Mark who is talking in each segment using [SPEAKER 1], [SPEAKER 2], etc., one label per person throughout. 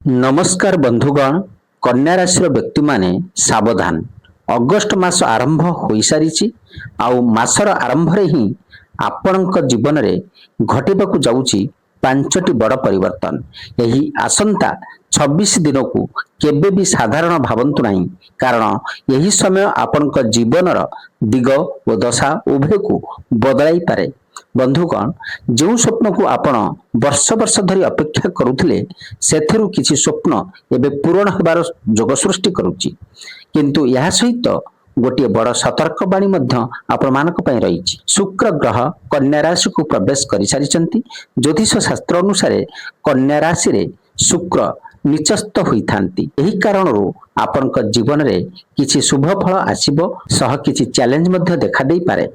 [SPEAKER 1] नमस्कार बंधुगण। कन्या राशि व्यक्ति माने सावधान। अगस्ट मास आरंभ हो सारी आउ मासर आरंभ ही आपणक जीवन में घटवाक जाऊँगी पांचटी बड़ परिवर्तन। यही आसंता 26 दिन को केबे भी साधारण भावंतु नहीं, कारण यही समय आपणक जीवनर दिग और दशा उभय को बदलाई पारे। बंधुगण, जो स्वप्न को आपण वर्ष वर्ष धरी अपेक्षा करुथिले सेथिरु किछि स्वप्न एबे पूरण हेबार जोग सृष्टि करुछि। किंतु यह सहित गोटे बड़ सतर्क बाणी मध्य आपण मानक पई रहिछि। शुक्र ग्रह कन्या राशि को प्रवेश करि सारिछंती। ज्योतिष शास्त्र अनुसार कन्या राशि रे शुक्र निचस्त होइथांती। एही कारणरू आपनक जीवन रे किछि शुभ फल आसीबो, सह किछि चैलेंज मध्य देखा देई पारे।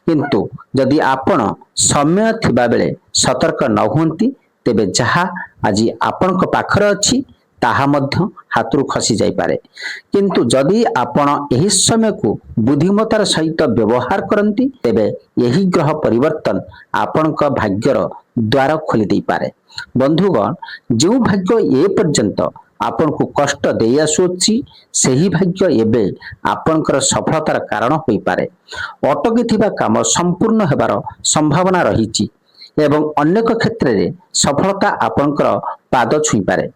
[SPEAKER 1] किंतु जदि आपण समय थिबा बेले सतर्क न हुंती तेबे जहा आज आपनक पाखरे अछि ताहा मध्य हाथरू खसी जाई पारे। किंतु जदि आपण एही समय को बुद्धिमतार सहित व्यवहार करंती तेबे यही ग्रह परिवर्तन आपनक भाग्यर द्वार खोली देई पारे। बंधुगण, जो भाग्य ए पर्यंत आपण को कष्ट देई आसुछि सेही भाग्य एबे आपनकर सफलतार कारण होई पारे। अटकी थिबा काम संपूर्ण हेबार संभावना रहिछि एवं अनेक क्षेत्र रे सफलता आपनकर पाद छुई पारे।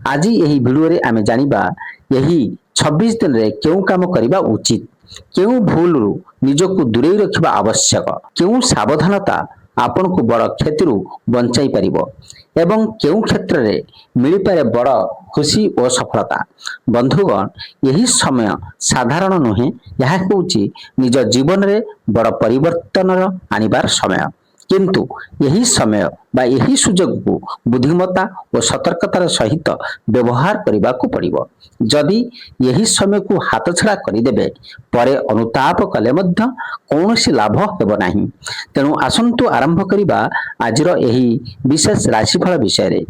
[SPEAKER 1] आज यही वीडियो रे आमे जानिबा यही 26 दिन रे केउ काम करिबा उचित, केउ भूल रु निजको दूरेई रखिबा आवश्यक, केउ सावधानता आपण को बड़ क्षतिरु बंचाई परिबो एवं केउ क्षेत्र रे मिली पारे बड़ खुशी और सफलता। बंधुगण, यही समय साधारण नुहे, यह होउची निज जीवन रे बड़ परिवर्तन आनिबार समय। किंतु यही समय बा यही सुजोग को बुद्धिमता और सतर्कतार सहित व्यवहार करने को पड़िबो। जदि यही समय को हाथ छड़ा करिदेबे परे अनुताप कले मध्य कौनसी लाभ हेबो नाही। तेणु आसंतु आरंभ करिबा आजिर यही विशेष राशिफल विषय रे।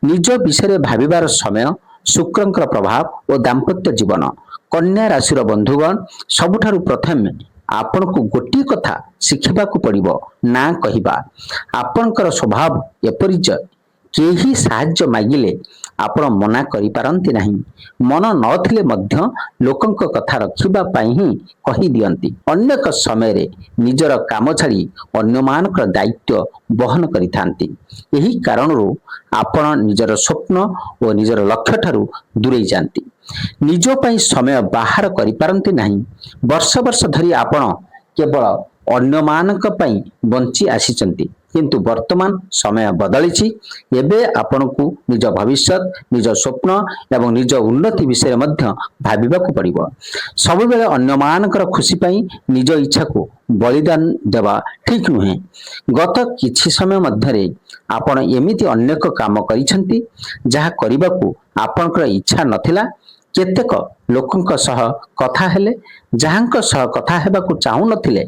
[SPEAKER 1] निज विषय रे भाबिबार समय, शुक्रंकर प्रभाव और दाम्पत्य जीवन। कन्या राशिर बंधुगण, सबुठारु प्रथम आपण को गोटी कथा शिखिबा को पड़िबो, ना कहिबा। आपनकर स्वभाव एपरिज केही साहाय्य मागिले आपण मना करि पारंती नाही। मन नथिले मध्य लोकंक कथा रखिबा पई ही कहि दियंती। अनेक समय रे निजर काम छाड़ी अन्य मानकर दायित्व बहन करिथांती। एही कारणरू आपण निजर स्वप्न और निजर लक्ष्य ठारू दूरेई जांती। निज पई समय बाहर करि पारंती नाही। वर्ष वर्ष धरी आपण केवल अन्य मानक पई बंची आसीचंती, किंतु वर्तमान समय बदलिछि। एबे आपनकु निज भविष्य, निज स्वप्न एवं निज उन्नति विषय मध्य भाबिबाकु पड़िबो। सब बेले अन्य मानकर खुशी पई निज इच्छा को बलिदान देवा ठीक नुहे। गत किछि समय मध्यरे आपण एमिति अनेक काम करिसंती जहा करिबाकू आपनकर इच्छा नथिला। केतेक लोकंक सह कथा हेले जहांक सह कथा हेबाकू चाहू नथिले।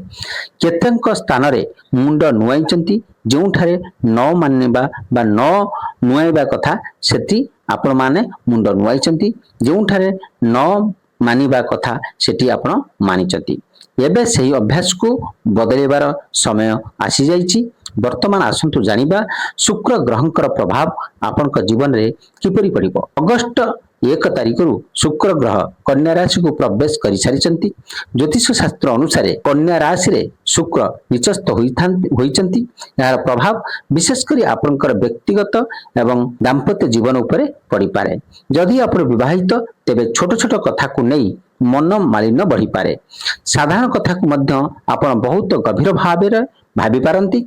[SPEAKER 1] केतेक स्थान रे मुंड नुआइचंती जोंठारे न मानिबा बा न नुआइबा कथा सेठी आपण माने मुंड नुआइचंती, जोंठारे न मानिबा कथा सेठी आपण मानिचंती। एबे सही अभ्यास को बदलेबार समय आसी जाइछि। वर्तमान आसंतु जानिबा शुक्र ग्रहंकर प्रभाव आपनक जीवन रे किपरि पड़िबो। अगस्त 1 तारिख रु शुक्र ग्रह कन्या राशि को प्रवेश करि सारिचंती। ज्योतिष शास्त्र अनुसार कन्या राशि रे शुक्र निचस्त होइचंती। यार प्रभाव विशेष करी आपनकर व्यक्तिगत एवं दाम्पत्य जीवन उपरे पड़ी पारे। जदि आपण विवाहित तेबे छोट छोट कथा को नहीं मन मालिन्य बढ़ी पारे। साधारण कथा को मध्य आपण बहुत गभीर भाव भाबी पारंती।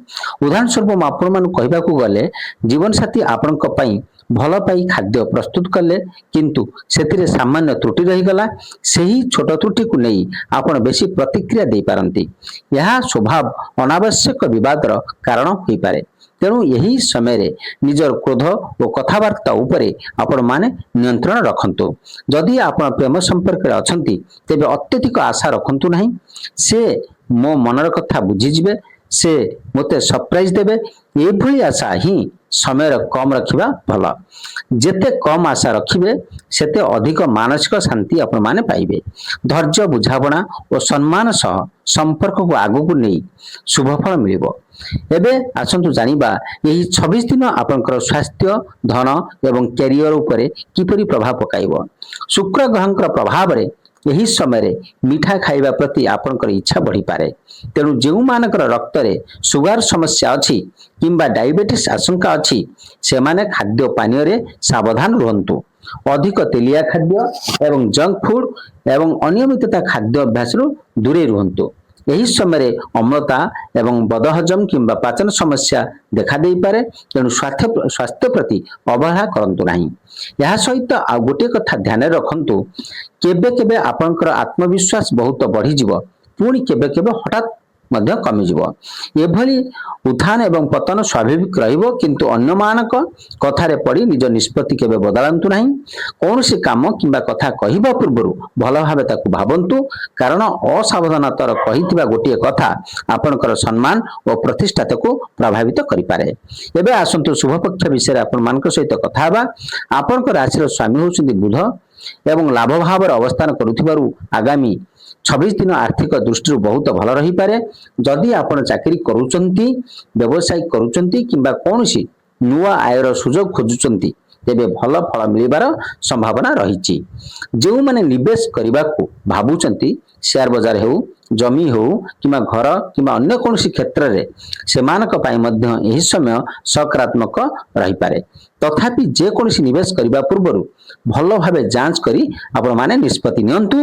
[SPEAKER 1] उदाहरण स्वरूप आपण मान कहबा को गले जीवन साथी आपनक पई भल पाई खाद्य प्रस्तुत कले, किंतु सेतिरे सामान्य त्रुटि रही गला। सही छोट त्रुटि को नहीं आपण बेसी प्रतिक्रिया दे पारंती। यह स्वभाव अनावश्यक विवादर कारण होई पारे। तेणु यही समय रे निजर क्रोध और कथावार्ता उपरे आपण माने नियंत्रण रखंतु। जदि आपण प्रेम संपर्क रे अछंती तेबे अत्यधिक आशा रखंतु नहीं। से मो मनर कथा बुझी जिवे, से मोते सरप्राइज देबे, ए भली आशा ही समय कम रखिबा भल। जेते कम आशा रखिबे सेते अधिक मानसिक शांति आपण माने पाइबे। धैर्य, बुझाबणा और सम्मान सह संपर्क को आगु को नहीं शुभ फल मिलिबो। ଏବେ ଆସନ୍ତୁ ଜାଣିବା ଏହି 26 ଦିନ ଆପଣଙ୍କର ସ୍ୱାସ୍ଥ୍ୟ, ଧନ ଏବଂ କ୍ୟାରିୟର ଉପରେ କିପରି ପ୍ରଭାବ ପକାଇବ। ଶୁକ୍ର ଗ୍ରହଙ୍କର ପ୍ରଭାବରେ ଏହି ସମୟରେ ମିଠା ଖାଇବା ପ୍ରତି ଆପଣଙ୍କର ଇଚ୍ଛା ବଢ଼ିପାରେ। ତେଣୁ ଯେଉଁମାନଙ୍କର ରକ୍ତରେ ସୁଗାର ସମସ୍ୟା ଅଛି କିମ୍ବା ଡାଇବେଟିସ୍ ଆଶଙ୍କା ଅଛି, ସେମାନେ ଖାଦ୍ୟ ପାନୀୟରେ ସାବଧାନ ରୁହନ୍ତୁ। ଅଧିକ ତେଲିଆ ଖାଦ୍ୟ ଏବଂ ଜଙ୍କ ଫୁଡ ଏବଂ ଅନିୟମିତତା ଖାଦ୍ୟ ଅଭ୍ୟାସରୁ ଦୂରେଇ ରୁହନ୍ତୁ। ଏହି ସମୟରେ ଅମ୍ଳତା ଏବଂ ବଦହଜମ କିମ୍ବା ପାଚନ ସମସ୍ୟା ଦେଖାଦେଇପାରେ। ତେଣୁ ସ୍ୱାସ୍ଥ୍ୟ ପ୍ରତି ଅବହେଳା କରନ୍ତୁ ନାହିଁ। ଏହା ସହିତ ଆଉ ଗୋଟିଏ କଥା ଧ୍ୟାନରେ ରଖନ୍ତୁ, କେବେ କେବେ ଆପଣଙ୍କର ଆତ୍ମବିଶ୍ୱାସ ବହୁତ ବଢ଼ିଯିବ, ପୁଣି କେବେ କେବେ ହଠାତ୍ ମଧ୍ୟ କମିଯିବ। ଏଭଳି ଉତ୍ଥାନ ଏବଂ ପତନ ସ୍ୱାଭାବିକ ରହିବ, କିନ୍ତୁ ଅନ୍ୟମାନଙ୍କ କଥାରେ ପଡ଼ି ନିଜ ନିଷ୍ପତ୍ତି କେବେ ବଦଳାନ୍ତୁ ନାହିଁ। କୌଣସି କାମ କିମ୍ବା କଥା କହିବା ପୂର୍ବରୁ ଭଲ ଭାବେ ତାକୁ ଭାବନ୍ତୁ, କାରଣ ଅସାବଧାନତାର କହିଥିବା ଗୋଟିଏ କଥା ଆପଣଙ୍କର ସମ୍ମାନ ଓ ପ୍ରତିଷ୍ଠାକୁ ପ୍ରଭାବିତ କରିପାରେ। ଏବେ ଆସନ୍ତୁ ଶୁଭପକ୍ଷ ବିଷୟରେ ଆପଣମାନଙ୍କ ସହିତ କଥା ହେବା। ଆପଣଙ୍କ ରାଶିର ସ୍ୱାମୀ ହେଉଛନ୍ତି ବୁଧ ଏବଂ ଲାଭ ଭାବରେ ଅବସ୍ଥାନ କରୁଥିବାରୁ ଆଗାମୀ 26 ଦିନ ଆର୍ଥିକ ଦୃଷ୍ଟିରୁ ବହୁତ ଭଲ ରହିପାରେ। ଯଦି ଆପଣ ଚାକିରି କରୁଛନ୍ତି, ବ୍ୟବସାୟ କରୁଛନ୍ତି କିମ୍ବା କୌଣସି ନୂଆ ଆୟର ସୁଯୋଗ ଖୋଜୁଛନ୍ତି, ତେବେ ଭଲ ଫଳ ମିଳିବାର ସମ୍ଭାବନା ରହିଛି। ଯେଉଁମାନେ ନିବେଶ କରିବାକୁ ଭାବୁଛନ୍ତି, ସେୟାର ବଜାର ହେଉ, ଜମି ହେଉ କିମ୍ବା ଘର କିମ୍ବା ଅନ୍ୟ କୌଣସି କ୍ଷେତ୍ରରେ, ସେମାନଙ୍କ ପାଇଁ ମଧ୍ୟ ଏହି ସମୟ ସକାରାତ୍ମକ ରହିପାରେ। ତଥାପି ଯେକୌଣସି ନିବେଶ କରିବା ପୂର୍ବରୁ ଭଲ ଭାବେ ଯାଞ୍ଚ କରି ଆପଣମାନେ ନିଷ୍ପତ୍ତି ନିଅନ୍ତୁ।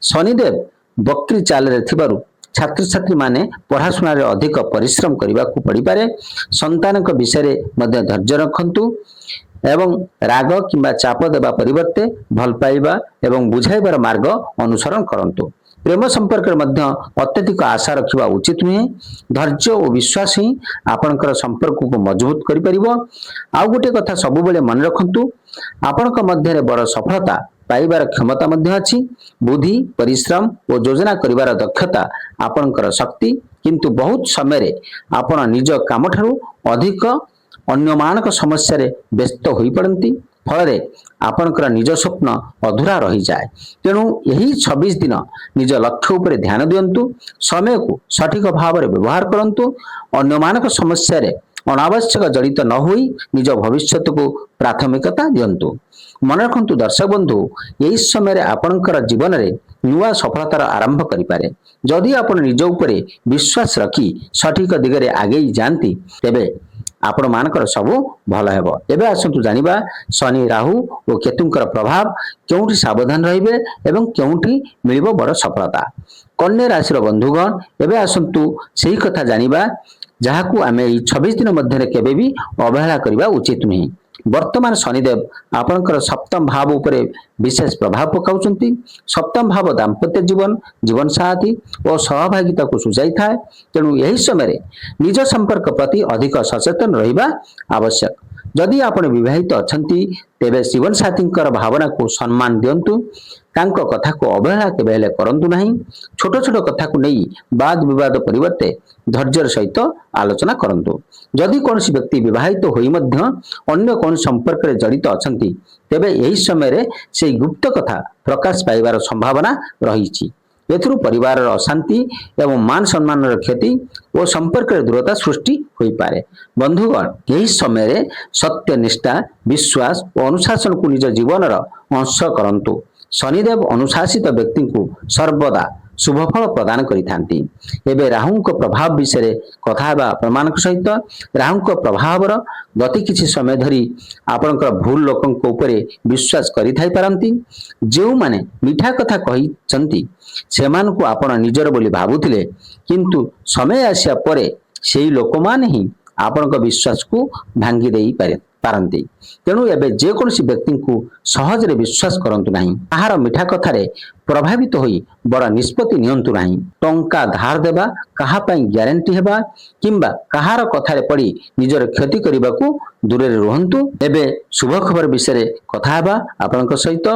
[SPEAKER 1] ଶନିଦେବ ବକ୍ରି ଚାଲରେ ଥିବାରୁ ଛାତ୍ରଛାତ୍ରୀମାନେ ପଢ଼ାଶୁଣାରେ ଅଧିକ ପରିଶ୍ରମ କରିବାକୁ ପଡ଼ିପାରେ। ସନ୍ତାନଙ୍କ ବିଷୟରେ ମଧ୍ୟ ଧୈର୍ଯ୍ୟ ରଖନ୍ତୁ ଏବଂ ରାଗ କିମ୍ବା ଚାପ ଦେବା ପରିବର୍ତ୍ତେ ଭଲ ପାଇବା ଏବଂ ବୁଝାଇବାର ମାର୍ଗ ଅନୁସରଣ କରନ୍ତୁ। ପ୍ରେମ ସମ୍ପର୍କରେ ମଧ୍ୟ ଅତ୍ୟଧିକ ଆଶା ରଖିବା ଉଚିତ ନୁହେଁ। ଧୈର୍ଯ୍ୟ ଓ ବିଶ୍ୱାସ ହିଁ ଆପଣଙ୍କର ସମ୍ପର୍କକୁ ମଜବୁତ କରିପାରିବ। ଆଉ ଗୋଟିଏ କଥା ସବୁବେଳେ ମନେ ରଖନ୍ତୁ, ଆପଣଙ୍କ ମଧ୍ୟରେ ବଡ଼ ସଫଳତା ପାଇବାର କ୍ଷମତା ମଧ୍ୟ ଅଛି। ବୁଦ୍ଧି, ପରିଶ୍ରମ ଓ ଯୋଜନା କରିବାର ଦକ୍ଷତା ଆପଣଙ୍କର ଶକ୍ତି, କିନ୍ତୁ ବହୁତ ସମୟରେ ଆପଣ ନିଜ କାମଠାରୁ ଅଧିକ ଅନ୍ୟମାନଙ୍କ ସମସ୍ୟାରେ ବ୍ୟସ୍ତ ହୋଇପଡ଼ନ୍ତି। ଫଳରେ ଆପଣଙ୍କର ନିଜ ସ୍ୱପ୍ନ ଅଧୁରା ରହିଯାଏ। ତେଣୁ ଏହି 26 ଦିନ ନିଜ ଲକ୍ଷ୍ୟ ଉପରେ ଧ୍ୟାନ ଦିଅନ୍ତୁ, ସମୟକୁ ସଠିକ ଭାବରେ ବ୍ୟବହାର କରନ୍ତୁ, ଅନ୍ୟମାନଙ୍କ ସମସ୍ୟାରେ ଅନାବଶ୍ୟକ ଜଡ଼ିତ ନ ହୋଇ ନିଜ ଭବିଷ୍ୟତକୁ ପ୍ରାଥମିକତା ଦିଅନ୍ତୁ। ମନେ ରଖନ୍ତୁ ଦର୍ଶକ ବନ୍ଧୁ, ଏହି ସମୟରେ ଆପଣଙ୍କର ଜୀବନରେ ନୂଆ ସଫଳତାର ଆରମ୍ଭ କରିପାରେ। ଯଦି ଆପଣ ନିଜ ଉପରେ ବିଶ୍ୱାସ ରଖି ସଠିକ ଦିଗରେ ଆଗେଇ ଯାଆନ୍ତି, ତେବେ ଆପଣମାନଙ୍କର ସବୁ ଭଲ ହେବ। ଏବେ ଆସନ୍ତୁ ଜାଣିବା ଶନି, ରାହୁ ଓ କେତୁଙ୍କର ପ୍ରଭାବ, କେଉଁଠି ସାବଧାନ ରହିବେ ଏବଂ କେଉଁଠି ମିଳିବ ବଡ଼ ସଫଳତା। କନ୍ୟା ରାଶିର ବନ୍ଧୁଗଣ, ଏବେ ଆସନ୍ତୁ ସେହି କଥା ଜାଣିବା ଯାହାକୁ ଆମେ ଏହି 26 ଦିନ ମଧ୍ୟରେ କେବେ ବି ଅବହେଳା କରିବା ଉଚିତ ନୁହେଁ। ବର୍ତ୍ତମାନ ଶନିଦେବ ଆପଣଙ୍କର ସପ୍ତମ ଭାବ ଉପରେ ବିଶେଷ ପ୍ରଭାବ ପକାଉଛନ୍ତି। ସପ୍ତମ ଭାବ ଦାମ୍ପତ୍ୟ ଜୀବନ, ଜୀବନସାଥୀ ଓ ସହଭାଗିତାକୁ ସୂଚାଇଥାଏ। ତେଣୁ ଏହି ସମୟରେ ନିଜ ସମ୍ପର୍କ ପ୍ରତି ଅଧିକ ସଚେତନ ରହିବା ଆବଶ୍ୟକ। ଯଦି ଆପଣ ବିବାହିତ ଅଛନ୍ତି, ତେବେ ଜୀବନସାଥୀଙ୍କର ଭାବନାକୁ ସମ୍ମାନ ଦିଅନ୍ତୁ, ତାଙ୍କ କଥାକୁ ଅବହେଳା କେବେ ହେଲେ କରନ୍ତୁ ନାହିଁ। ଛୋଟ ଛୋଟ କଥାକୁ ନେଇ ବାଦ ବିବାଦ ପରିବର୍ତ୍ତେ ଧୈର୍ଯ୍ୟର ସହିତ ଆଲୋଚନା କରନ୍ତୁ। ଯଦି କୌଣସି ବ୍ୟକ୍ତି ବିବାହିତ ହୋଇ ମଧ୍ୟ ଅନ୍ୟ କୌଣସି ସମ୍ପର୍କରେ ଜଡ଼ିତ ଅଛନ୍ତି, ତେବେ ଏହି ସମୟରେ ସେହି ଗୁପ୍ତ କଥା ପ୍ରକାଶ ପାଇବାର ସମ୍ଭାବନା ରହିଛି। ଏଥିରୁ ପରିବାରର ଅଶାନ୍ତି ଏବଂ ମାନ ସମ୍ମାନର କ୍ଷତି ଓ ସମ୍ପର୍କରେ ଦୂରତା ସୃଷ୍ଟି ହୋଇପାରେ। ବନ୍ଧୁଗଣ, ଏହି ସମୟରେ ସତ୍ୟନିଷ୍ଠା, ବିଶ୍ୱାସ ଓ ଅନୁଶାସନକୁ ନିଜ ଜୀବନର ଅଂଶ କରନ୍ତୁ। ଶନିଦେବ ଅନୁଶାସିତ ବ୍ୟକ୍ତିଙ୍କୁ ସର୍ବଦା ଶୁଭଫଳ ପ୍ରଦାନ କରିଥାନ୍ତି। ଏବେ ରାହୁଙ୍କ ପ୍ରଭାବ ବିଷୟରେ କଥା ହେବା ଆପଣମାନଙ୍କ ସହିତ। ରାହୁଙ୍କ ପ୍ରଭାବର ଗତି କିଛି ସମୟ ଧରି ଆପଣଙ୍କର ଭୁଲ ଲୋକଙ୍କ ଉପରେ ବିଶ୍ୱାସ କରିଥାଇପାରନ୍ତି। ଯେଉଁମାନେ ମିଠା କଥା କହିଛନ୍ତି, ସେମାନଙ୍କୁ ଆପଣ ନିଜର ବୋଲି ଭାବୁଥିଲେ, କିନ୍ତୁ ସମୟ ଆସିବା ପରେ ସେହି ଲୋକମାନେ ହିଁ ଆପଣଙ୍କ ବିଶ୍ୱାସକୁ ଭାଙ୍ଗି ଦେଇପାରନ୍ତି। ତେଣୁ ଏବେ ଯେକୌଣସି ବ୍ୟକ୍ତିଙ୍କୁ ସହଜରେ ବିଶ୍ୱାସ କରନ୍ତୁ ନାହିଁ। କାହାର ମିଠା କଥାରେ ପ୍ରଭାବିତ ହୋଇ ବଡ଼ ନିଷ୍ପତ୍ତି ନିଅନ୍ତୁ ନାହିଁ। ଟଙ୍କା ଧାର ଦେବା, କାହା ପାଇଁ ଗ୍ୟାରେଣ୍ଟି ହେବା କିମ୍ବା କାହାର କଥାରେ ପଡ଼ି ନିଜର କ୍ଷତି କରିବାକୁ ଦୂରରେ ରୁହନ୍ତୁ। ଏବେ ଶୁଭ ଖବର ବିଷୟରେ କଥା ହେବା ଆପଣଙ୍କ ସହିତ।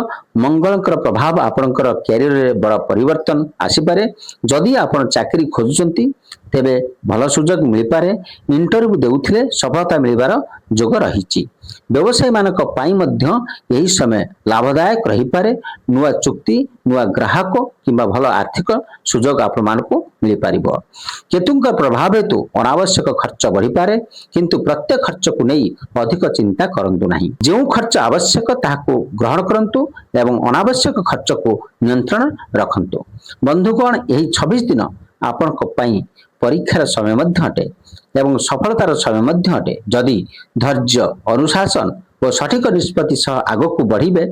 [SPEAKER 1] ମଙ୍ଗଳଙ୍କର ପ୍ରଭାବ ଆପଣଙ୍କର କ୍ୟାରିୟରରେ ବଡ଼ ପରିବର୍ତ୍ତନ ଆସିପାରେ। ଯଦି ଆପଣ ଚାକିରି ଖୋଜୁଛନ୍ତି, ତେବେ ଭଲ ସୁଯୋଗ ମିଳିପାରେ। ଇଣ୍ଟରଭ୍ୟୁ ଦେଉଥିଲେ ସଫଳତା ମିଳିବାର ଯୋଗ ରହିଛି। व्यवसायी मानक पाई मध्य यही समय लाभदायक रही पारे। नुआ चुक्ति नुआ ग्राहक किंबा भल आर्थिक सुजोग आपण मानकु मिल पारिबो। केतुंकर प्रभाव हेतु अनावश्यक खर्च बढ़ी पारे, किंतु प्रत्येक खर्च को नहीं अधिक चिंता करंतु नहीं। जो खर्च आवश्यक ताहाको ग्रहण करंतु एवं अनावश्यक खर्च को नियंत्रण रखंतु। बंधुगण यही 26 दिन आपनक पई परीक्षार समय मध्य अटे एवं सफलतार समय मध्य अटे। जदि धैर्य अनुशासन और सठिक निष्पत्ति सह आगक बढ़िबे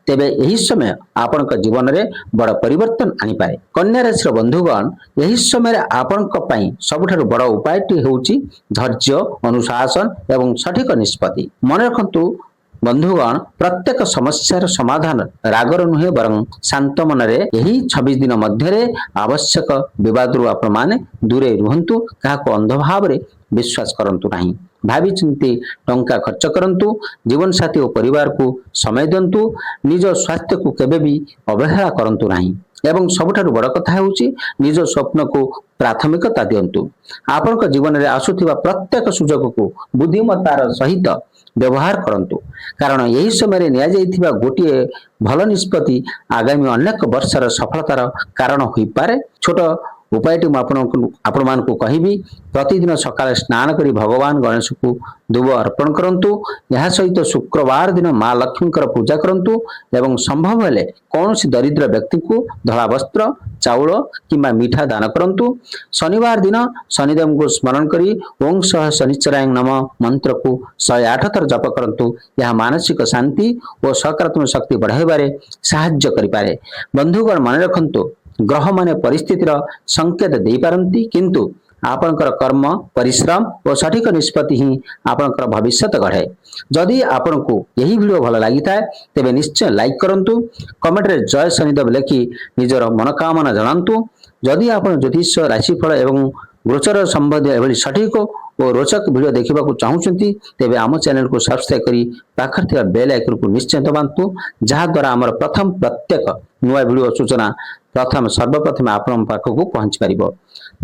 [SPEAKER 1] तेबे यही समय आपनक जीवन में बड़ परिवर्तन आनी पारे। कन्या राशि बंधुगण यही समय आपनक पई सबुठारु बड़ उपायटी होउची धैर्य अनुशासन एवं सठिक निष्पत्ति। मन रखंतु बंधुगण प्रत्येक समस्यार समाधान रागर नुहे बरं शांत मनरे यही 26 दिन मध्यरे आवश्यक विवादरू आपण माने दूरे रुहंतु। काहाको अंध भावरे विश्वास करंतु नहीं। भावी चिंती टंका खर्च करंतु। जीवन साथी और परिवार को समय दिंतु। निज स्वास्थ्य को केबे भी अवहेला करंतु नहीं एवं सबुठारु बड़ कथा होउची निज स्वप्न को प्राथमिकता दिंतु। आपनक जीवन में आसुथिबा प्रत्येक सुजोग को बुद्धिमत्तार सहित व्यवहार करंतु, कारण यही समय निया जाइथिबा गोटिए भल निष्पत्ति आगामी अनेक वर्षर सफलतार कारण होई पारे। छोट उपायटी आपण मानकु कहिबी, प्रतिदिन सकाळे स्नान करी भगवान गणेश को दुब अर्पण करंतु। यह सहित शुक्रवार दिन माँ लक्ष्मी पूजा करंतु एवं संभव हेले कौनसी दरिद्र व्यक्ति को धला वस्त्र चाउल किंबा मीठा दान करंतु। शनिवार दिन शनिदेव को स्मरण करी ओं सह शनिचराय नमः मंत्र को 108 थर जप करंतु। यह मानसिक शांति और सकारात्मक शक्ति बढ़ाइबारे साहाय्य करि पारे। बंधुगण मन रखंतु, ग्रह माने परिस्थितिर संकेत दे पारंती, किंतु आपनकर कर्म परिश्रम और सठिक निष्पत्ति ही आपनकर भविष्य गढ़े। जदि आपनको यही वीडियो भल लगी था तेबे निश्चय लाइक करंतु, कमेंट रे जय शनिदेव लिखि निजर मनोकामना जणांतु। जदि आपण ज्योतिष राशिफल एवं गोचर संबंधी एभली सठिक और रोचक वीडियो देखा चाहूँगी तेबे आम चैनल को सब्सक्राइब करी पाखर थिबा बेल आइकन को निश्चय दबांतु, जहा द्वारा आमर प्रथम प्रत्येक नुआ वीडियो सूचना प्रथम सर्वप्रथम आपण पाखक पहुंच पारिबो।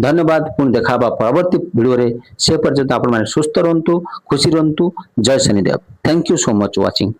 [SPEAKER 1] धन्यवाद। पुणी देखा परवर्ती वीडियो रे, से पर्यंत आपण माने सुस्थ रहंतु, खुशी रहंतु। जय Shanidev. Thank you so much watching.